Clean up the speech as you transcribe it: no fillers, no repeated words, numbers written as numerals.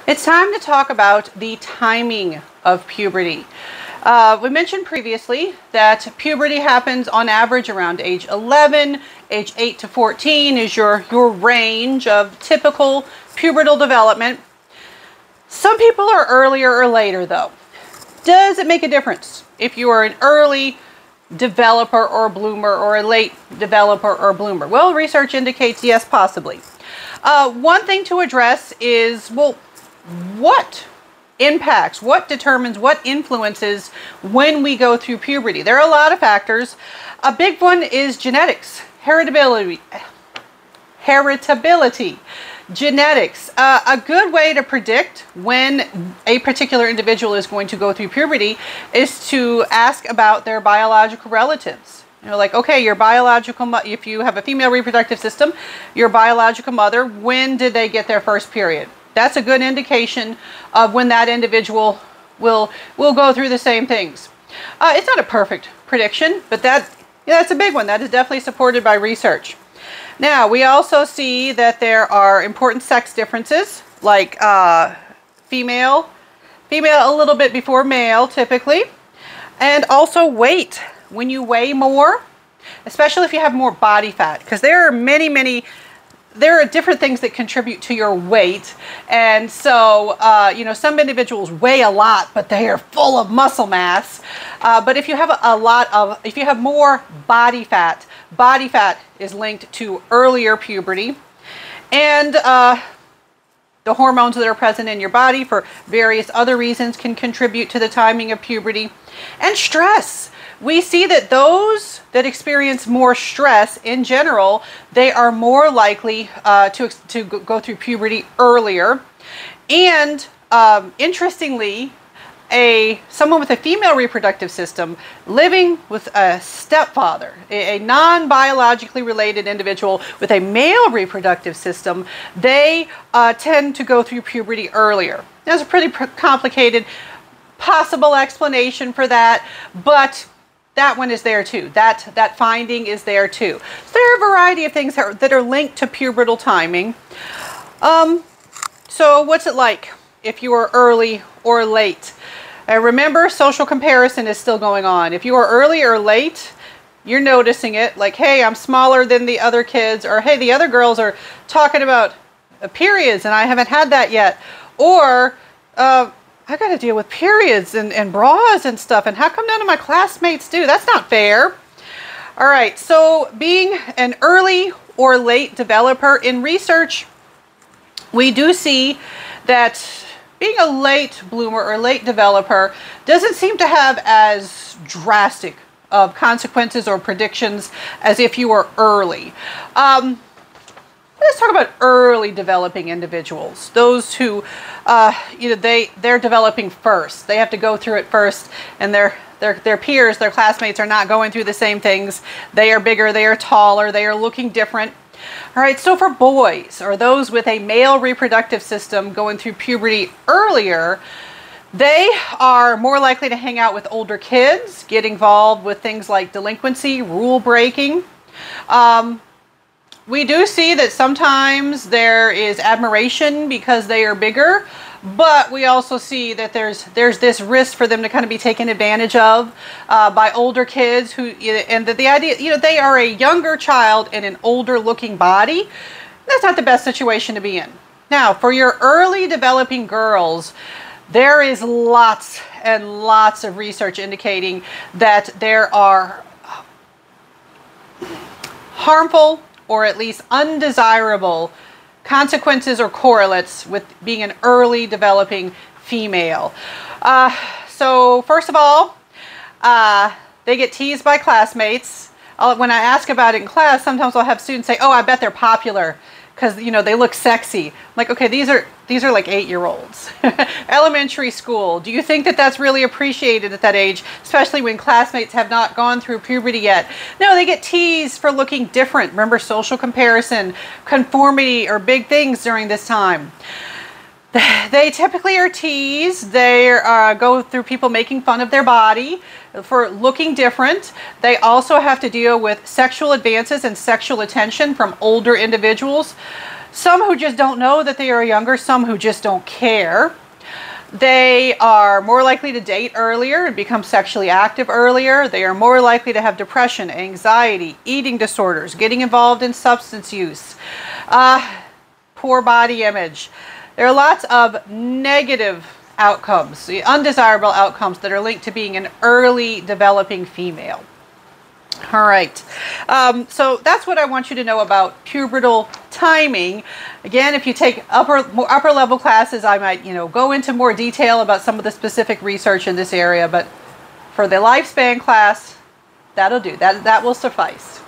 It's time to talk about the timing of puberty. We mentioned previously that puberty happens on average around age 11. Age 8 to 14 is your range of typical pubertal development. Some people are earlier or later though. Does it make a difference if you are an early developer or bloomer or a late developer or bloomer? Well, research indicates yes, possibly. One thing to address is, well, what impacts, what determines, what influences when we go through puberty? There are a lot of factors. A big one is genetics, heritability. Genetics. A good way to predict when a particular individual is going to go through puberty is to ask about their biological relatives. You know, like, okay, your biological, if you have a female reproductive system, your biological mother, when did they get their first period? That's a good indication of when that individual will go through the same things. It's not a perfect prediction, but that's a big one. That is definitely supported by research. Now, we also see that there are important sex differences, like female a little bit before male, typically, and also weight. When you weigh more, especially if you have more body fat, because there are different things that contribute to your weight. And so, some individuals weigh a lot, but they are full of muscle mass. But if you have if you have more body fat is linked to earlier puberty. And the hormones that are present in your body for various other reasons can contribute to the timing of puberty. And stress. We see that those that experience more stress in general, they are more likely to go through puberty earlier. And interestingly, someone with a female reproductive system living with a stepfather, a non-biologically related individual with a male reproductive system, they tend to go through puberty earlier. There's a pretty complicated possible explanation for that, but that one is there too. That finding is there too. So there are a variety of things that are linked to pubertal timing. So what's it like if you are early or late? Remember, social comparison is still going on. If you are early or late, you're noticing it. Like, hey, I'm smaller than the other kids, or hey, the other girls are talking about periods and I haven't had that yet. Or, I got to deal with periods and bras and stuff, and how come none of my classmates do? That's not fair. All right, so being an early or late developer, in research, we do see that being a late bloomer or late developer doesn't seem to have as drastic of consequences or predictions as if you were early. Let's talk about early developing individuals. Those who, they're developing first. They have to go through it first, and their peers, their classmates are not going through the same things. They are bigger, they are taller, they are looking different. All right, so for boys, or those with a male reproductive system going through puberty earlier, they are more likely to hang out with older kids, get involved with things like delinquency, rule breaking. We do see that sometimes there is admiration because they are bigger, but we also see that there's this risk for them to kind of be taken advantage of by older kids and the idea, they are a younger child in an older looking body. That's not the best situation to be in. Now, for your early developing girls, there is lots and lots of research indicating that there are harmful or at least undesirable consequences or correlates with being an early developing female. So first of all, they get teased by classmates. When I ask about it in class, sometimes I'll have students say, oh, I bet they're popular because, they look sexy. I'm like, okay, these are like 8-year-olds. Elementary school. Do you think that that's really appreciated at that age, especially when classmates have not gone through puberty yet? No, they get teased for looking different. Remember, social comparison, conformity are big things during this time. They typically are teased. They go through people making fun of their body for looking different. They also have to deal with sexual advances and sexual attention from older individuals. some who just don't know that they are younger, some who just don't care. They are more likely to date earlier and become sexually active earlier. They are more likely to have depression, anxiety, eating disorders, getting involved in substance use, poor body image. There are lots of negative outcomes, the undesirable outcomes that are linked to being an early developing female. All right, so that's what I want you to know about pubertal timing. Again, if you take upper level classes, I might, go into more detail about some of the specific research in this area, but for the lifespan class, that'll do. That will suffice.